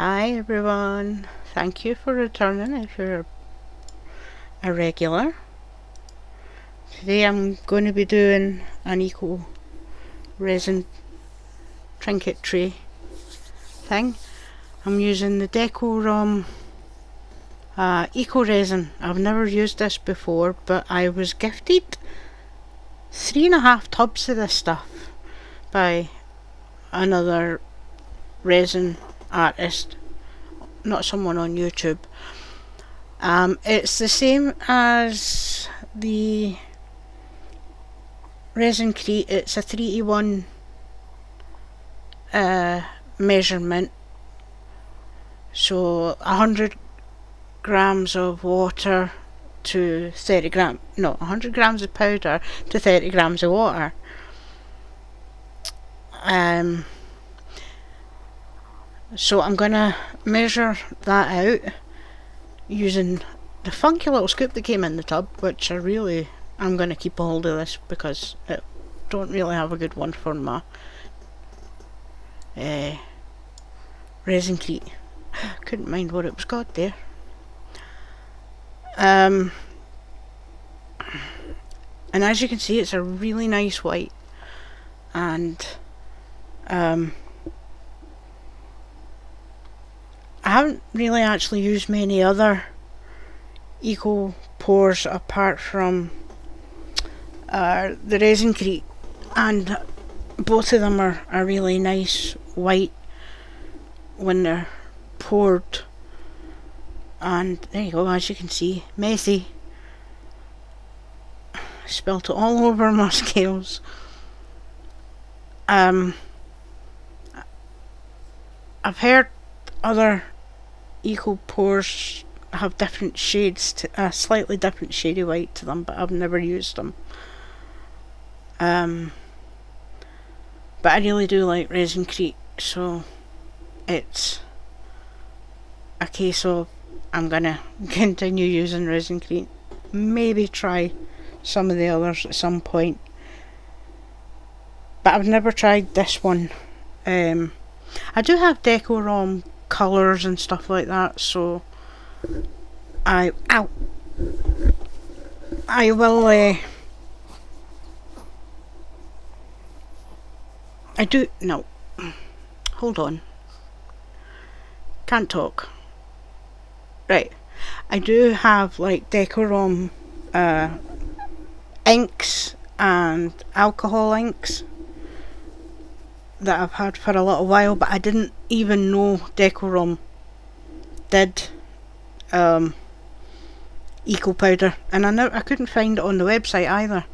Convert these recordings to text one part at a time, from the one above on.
Hi everyone, thank you for returning if you're a regular. Today I'm going to be doing an eco resin trinket tray thing. I'm using the Decorum eco resin. I've never used this before, but I was gifted 3.5 tubs of this stuff by another resin artist, not someone on YouTube. It's the same as the resin crete. It's a 3:1 measurement. So 100 grams of water to 100 grams of powder to 30 grams of water. So I'm gonna measure that out using the funky little scoop that came in the tub, which I'm gonna keep a hold of this because I don't really have a good one for my resin crete. Couldn't mind what it was called there. And as you can see, it's a really nice white, and I haven't really actually used many other eco pours apart from the resin crete, and both of them are a really nice white when they're poured. And there you go, as you can see, messy. Spilt it all over my scales. I've heard other eco pours have different shades, a slightly different shady white to them, but I've never used them. But I really do like resin crete, so it's a case of I'm gonna continue using resin crete, maybe try some of the others at some point, but I've never tried this one. I do have Decorum colours and stuff like that, so I will hold on, can't talk. Right, I do have like Decorum inks and alcohol inks that I've had for a little while, but I didn't even know Decorum did eco powder, and I couldn't find it on the website either.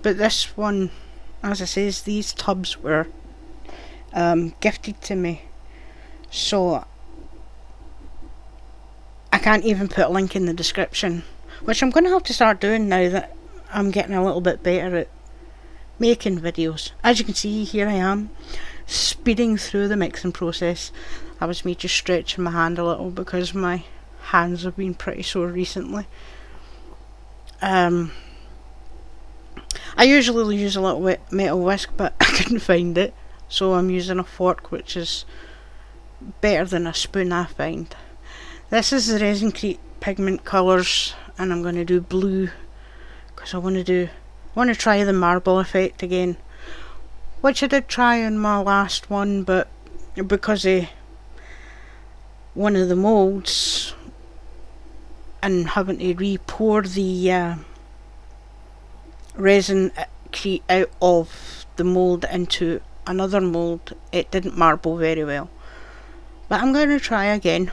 But this one, as I says, these tubs were gifted to me, so I can't even put a link in the description, which I'm going to have to start doing now that I'm getting a little bit better at making videos. As you can see, here I am speeding through the mixing process. That was me just stretching my hand a little because my hands have been pretty sore recently. I usually use a little metal whisk, but I couldn't find it, so I'm using a fork, which is better than a spoon, I find. This is the resin crete pigment colours, and I'm going to do blue because I want to try the marble effect again, which I did try on my last one, but because of one of the moulds and having to re-pour the resin crete out of the mould into another mould, it didn't marble very well. But I'm going to try again.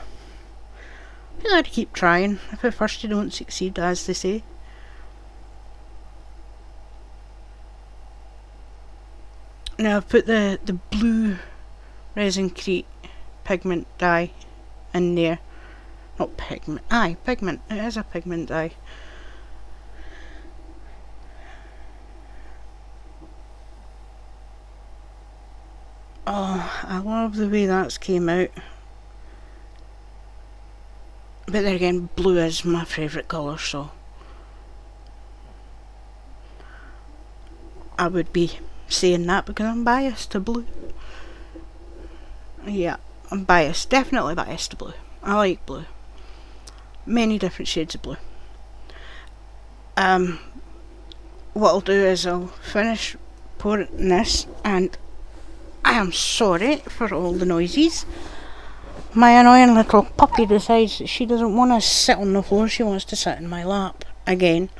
You gotta keep trying. If at first you don't succeed, as they say. Now I've put the blue resin crete pigment dye in there. Not pigment. Pigment. It is a pigment dye. Oh, I love the way that's came out. But then again, blue is my favourite colour, so I would be saying that because I'm biased to blue. Yeah, I'm biased, definitely biased to blue. I like blue. Many different shades of blue. What I'll do is I'll finish pouring this, and I am sorry for all the noises. My annoying little puppy decides that she doesn't want to sit on the floor, she wants to sit in my lap again.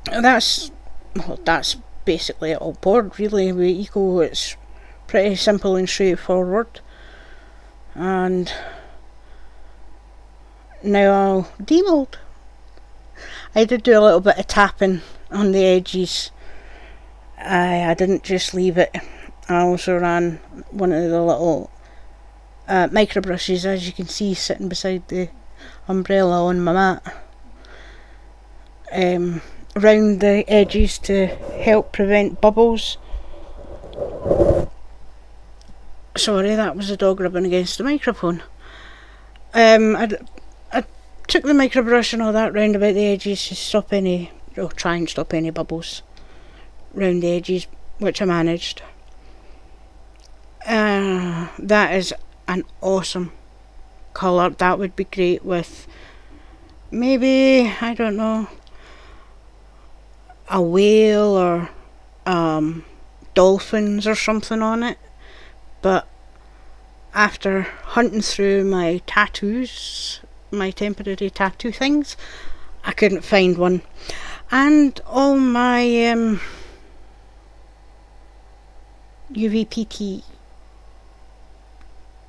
That's basically it all poured really with Eco. It's pretty simple and straightforward. And now I'll demold. I did do a little bit of tapping on the edges. I didn't just leave it. I also ran one of the little micro brushes, as you can see, sitting beside the umbrella on my mat, around the edges to help prevent bubbles. Sorry, that was a dog rubbing against the microphone. I took the micro brush and all that round about the edges to try and stop any bubbles round the edges, which I managed. That is an awesome colour. That would be great with maybe, I don't know, a whale or dolphins or something on it. But after hunting through my tattoos, my temporary tattoo things, I couldn't find one. And all my UVPT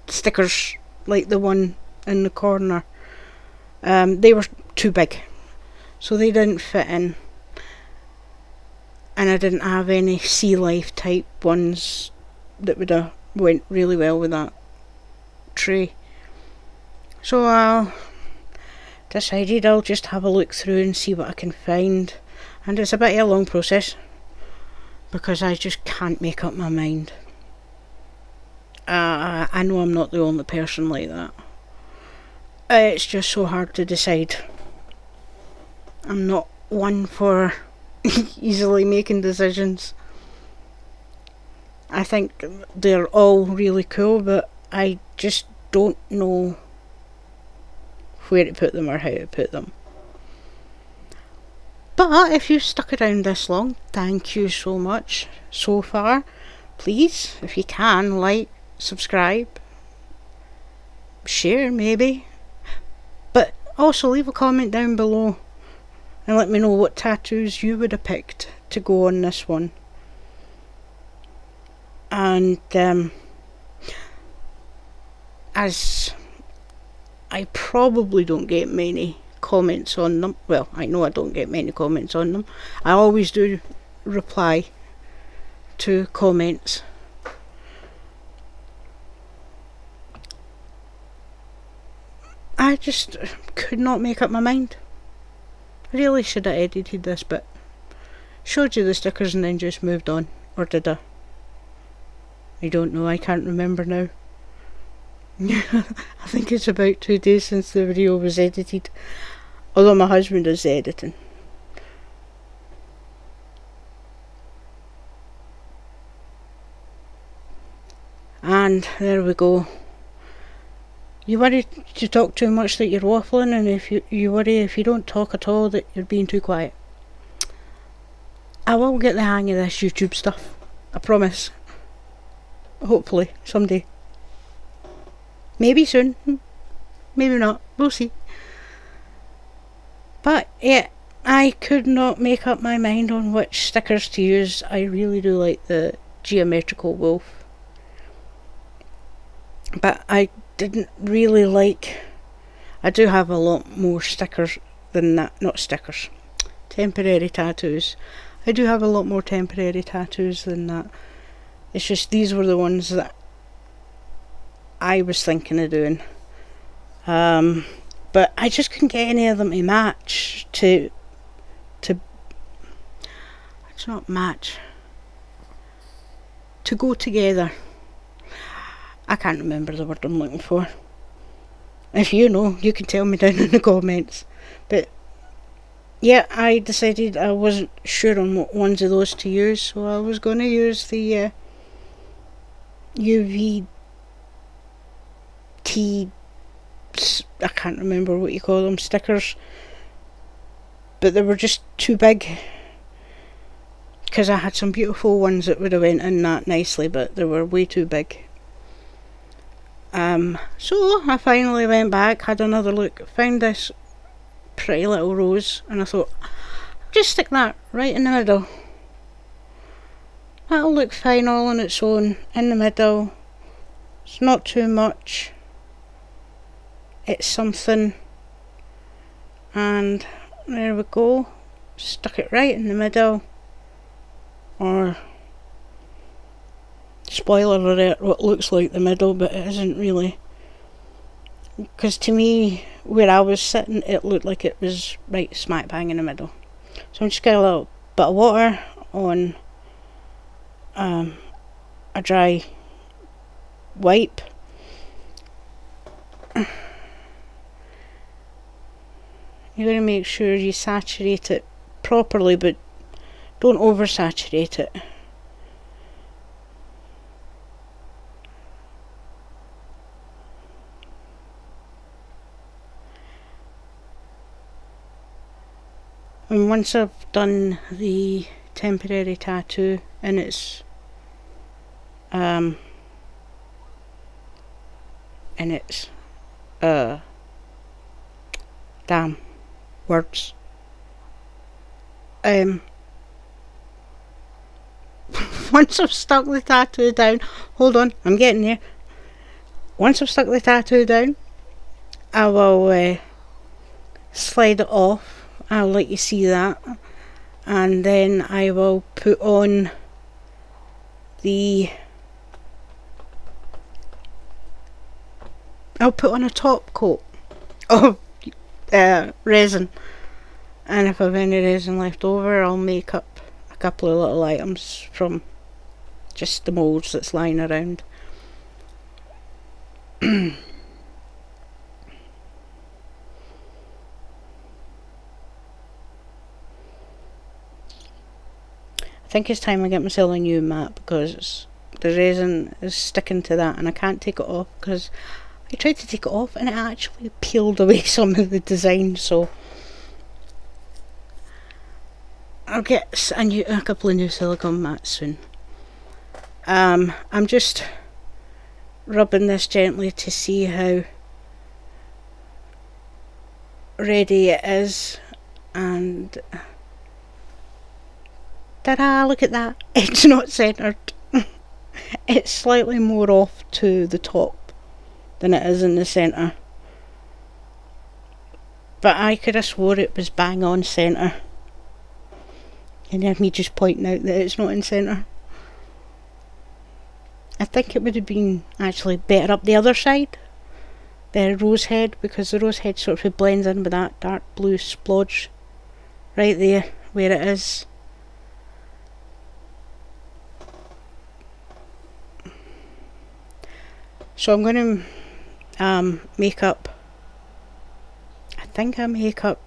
stickers, like the one in the corner, they were too big, so they didn't fit in. And I didn't have any sea life type ones that would have went really well with that tray. So I decided I'll just have a look through and see what I can find. And it's a bit of a long process, because I just can't make up my mind. I know I'm not the only person like that. It's just so hard to decide. I'm not one for easily making decisions. I think they're all really cool, but I just don't know where to put them or how to put them. But if you've stuck around this long, thank you so much so far. Please, if you can, like, subscribe, share maybe, but also leave a comment down below and let me know what tattoos you would have picked to go on this one. And as I probably don't get many comments on them, well, I know I don't get many comments on them, I always do reply to comments. I just could not make up my mind. I really should have edited this bit, showed you the stickers and then just moved on. Or did I? I don't know, I can't remember now. I think it's about 2 days since the video was edited, although my husband does the editing. And there we go. You worry to talk too much that you're waffling, and if you worry if you don't talk at all that you're being too quiet. I will get the hang of this YouTube stuff, I promise. Hopefully, someday. Maybe soon, maybe not, we'll see. But yeah, I could not make up my mind on which stickers to use. I really do like the geometrical wolf, but I didn't really like, I do have a lot more stickers than that, not stickers, temporary tattoos. I do have a lot more temporary tattoos than that. It's just these were the ones that I was thinking of doing. But I just couldn't get any of them to match, it's not match, to go together. I can't remember the word I'm looking for. If you know, you can tell me down in the comments. But yeah, I decided I wasn't sure on what ones of those to use, so I was going to use the UVT. I can't remember what you call them, stickers, but they were just too big. Because I had some beautiful ones that would have went in that nicely, but they were way too big. So I finally went back, had another look, found this pretty little rose, and I thought, just stick that right in the middle. That'll look fine all on its own, in the middle. It's not too much. It's something. And there we go. Stuck it right in the middle. Or, spoiler alert, what looks like the middle, but it isn't really. Because to me, where I was sitting, it looked like it was right smack bang in the middle. So I'm just getting a little bit of water on a dry wipe. You're going to make sure you saturate it properly, but don't oversaturate it. And once I've done the temporary tattoo and its damn words. Once I've stuck the tattoo down, hold on, I'm getting there. Once I've stuck the tattoo down, I will slide it off. I'll let you see that, and then I will put on I'll put on a top coat of resin, and if I've any resin left over, I'll make up a couple of little items from just the moulds that's lying around. I think it's time I get myself a new mat, because the resin is sticking to that and I can't take it off, because I tried to take it off and it actually peeled away some of the design. So I'll get a couple of new silicone mats soon. I'm just rubbing this gently to see how ready it is, and ta-da, look at that, it's not centred. It's slightly more off to the top than it is in the centre, but I could have swore it was bang on centre, and then me just pointing out that it's not in centre. I think it would have been actually better up the other side, the rose head, because the rose head sort of blends in with that dark blue splodge right there where it is. So I'm going to make up, I think I make up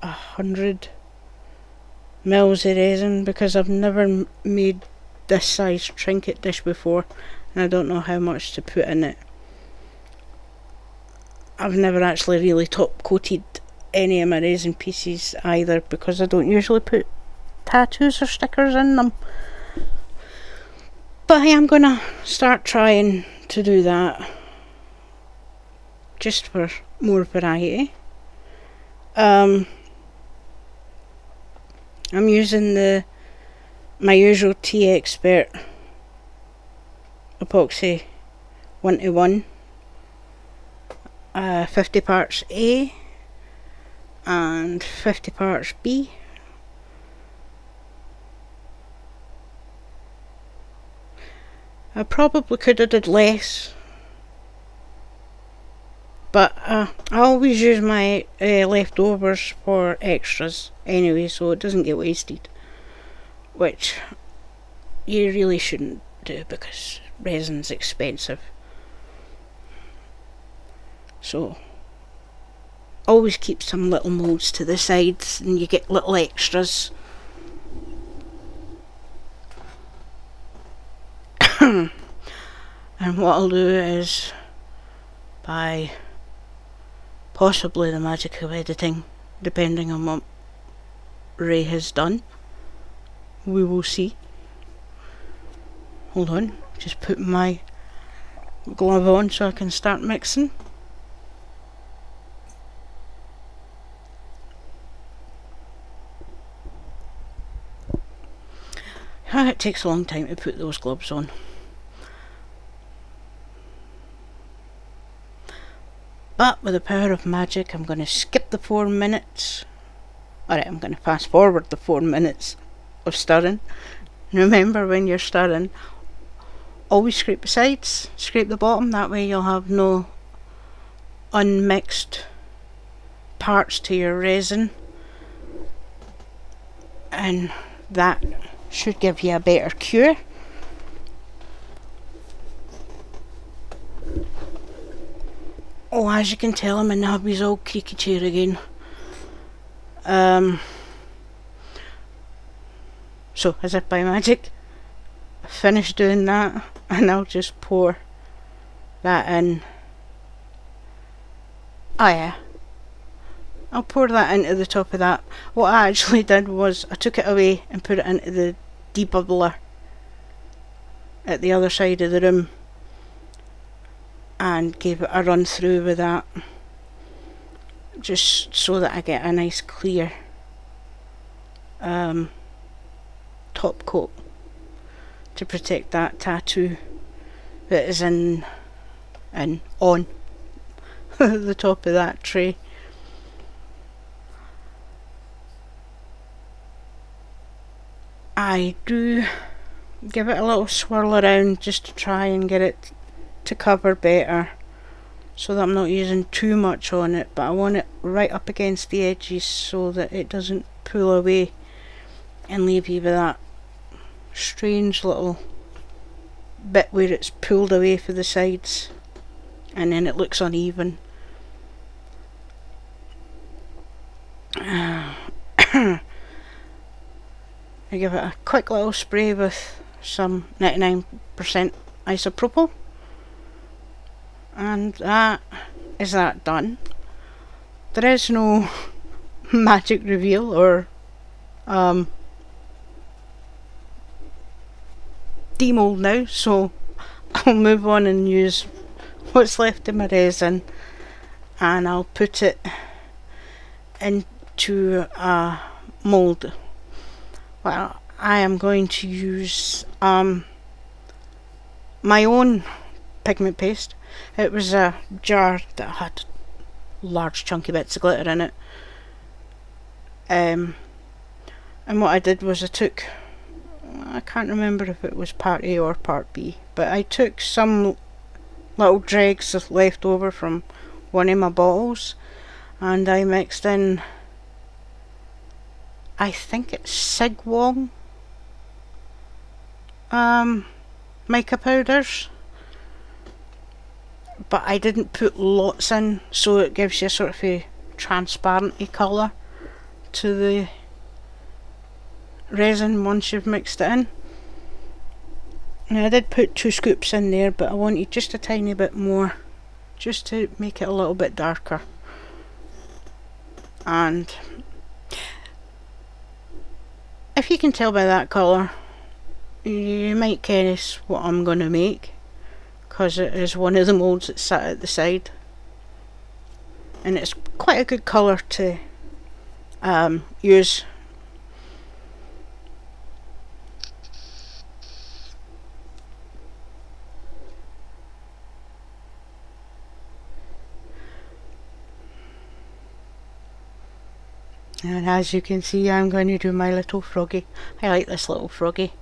100 mils of resin, because I've never made this size trinket dish before and I don't know how much to put in it. I've never actually really top coated any of my resin pieces either, because I don't usually put tattoos or stickers in them, but I am gonna start trying to do that just for more variety. I'm using my usual T-Expert epoxy 1:1, 50 parts A and 50 parts B. I probably could have did less, but I always use my leftovers for extras anyway, so it doesn't get wasted, which you really shouldn't do because resin's expensive. So always keep some little moulds to the sides and you get little extras. And what I'll do is, by possibly the magic of editing, depending on what Ray has done, we will see. Hold on, just put my glove on so I can start mixing. It takes a long time to put those gloves on. But with the power of magic, I'm going to skip the 4 minutes. Alright, I'm going to fast forward the 4 minutes of stirring. Remember, when you're stirring, always scrape the sides, scrape the bottom, that way you'll have no unmixed parts to your resin. And that should give you a better cure. Oh, as you can tell, my hubby's all creaky chair again. So, as if by magic, I finished doing that, and I'll just pour that in. Oh yeah, I'll pour that into the top of that. What I actually did was I took it away and put it into the debubbler at the other side of the room and gave it a run through with that, just so that I get a nice clear top coat to protect that tattoo that is on the top of that tray. I do give it a little swirl around just to try and get it to cover better, so that I'm not using too much on it, but I want it right up against the edges so that it doesn't pull away and leave you with that strange little bit where it's pulled away for the sides and then it looks uneven. I give it a quick little spray with some 99% isopropyl, and that is that done. There is no magic reveal or demold now, so I'll move on and use what's left of my resin, and I'll put it into a mould. Well, I am going to use my own pigment paste. It was a jar that had large chunky bits of glitter in it, and what I did was I took, I can't remember if it was part A or part B, but I took some little dregs left over from one of my bottles and I mixed in, I think it's Sig Wong mica powders, but I didn't put lots in, so it gives you a sort of a transparent colour to the resin once you've mixed it in. Now I did put 2 scoops in there, but I wanted just a tiny bit more just to make it a little bit darker. And if you can tell by that colour, you might guess what I'm going to make, because it is one of the moulds that sat at the side, and it's quite a good colour to use. And as you can see, I'm going to do my little froggy. I like this little froggy.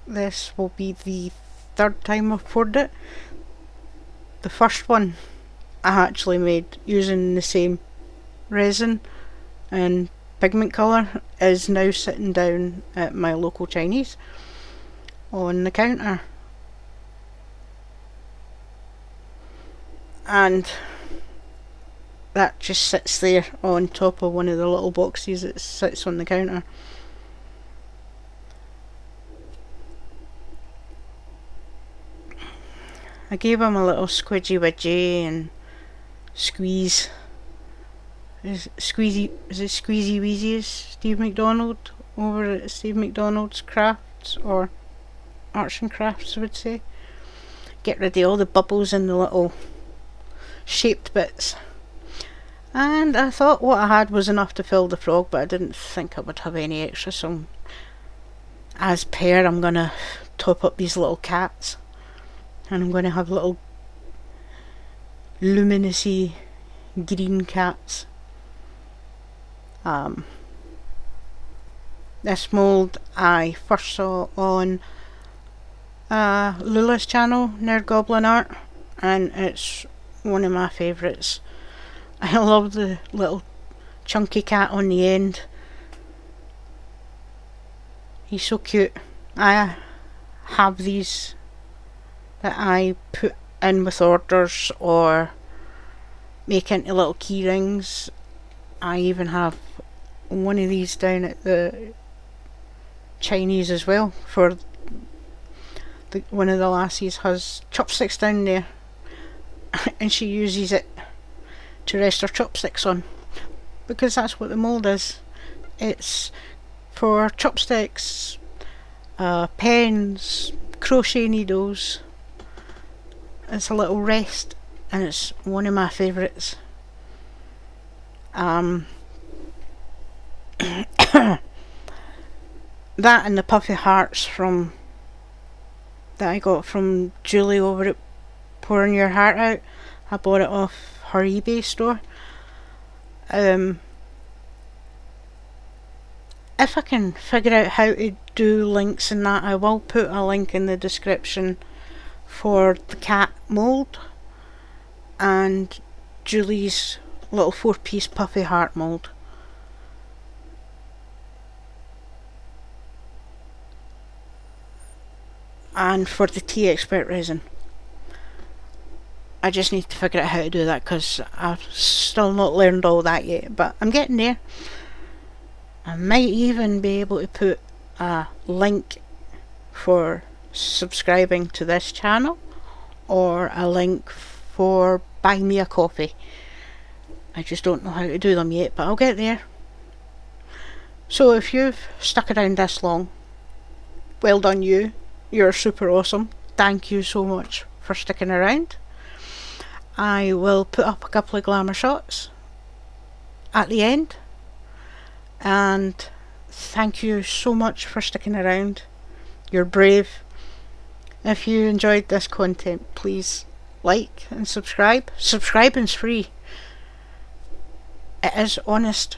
This will be the 3rd time I've poured it. The first one I actually made using the same resin and pigment colour is now sitting down at my local Chinese on the counter. And that just sits there on top of one of the little boxes that sits on the counter. I gave him a little squidgy widgy and squeeze. Is it Squeezy Weezy's Steve McDonald over at Steve McDonald's Crafts, or Arts and Crafts I would say. Get rid of all the bubbles and the little shaped bits. And I thought what I had was enough to fill the frog, but I didn't think I would have any extra, so as per I'm gonna top up these little cats, and I'm gonna have little luminousy green cats. This mould I first saw on Lula's channel, Nerd Goblin Art, and it's one of my favourites. I love the little chunky cat on the end. He's so cute. I have these that I put in with orders or make into little key rings. I even have one of these down at the Chinese as well, for one of the lassies has chopsticks down there and she uses it to rest her chopsticks on, because that's what the mould is. It's for chopsticks, pens, crochet needles. It's a little rest, and it's one of my favourites. That and the puffy hearts that I got from Julie over at Pouring Your Heart Out. I bought it off her eBay store. If I can figure out how to do links and that, I will put a link in the description for the cat mould and Julie's little 4-piece puffy heart mould. And for the Tea Expert resin. I just need to figure out how to do that, because I've still not learned all that yet, but I'm getting there. I might even be able to put a link for subscribing to this channel, or a link for buy me a coffee. I just don't know how to do them yet, but I'll get there. So if you've stuck around this long, well done you. You're super awesome. Thank you so much for sticking around. I will put up a couple of glamour shots at the end. And thank you so much for sticking around. You're brave. If you enjoyed this content, please like and subscribe. Subscribing's free. It is honest.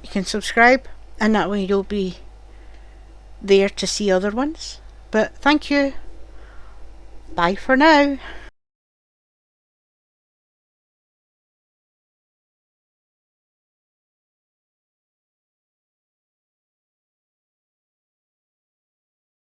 You can subscribe, and that way you'll be there to see other ones. But thank you. Bye for now.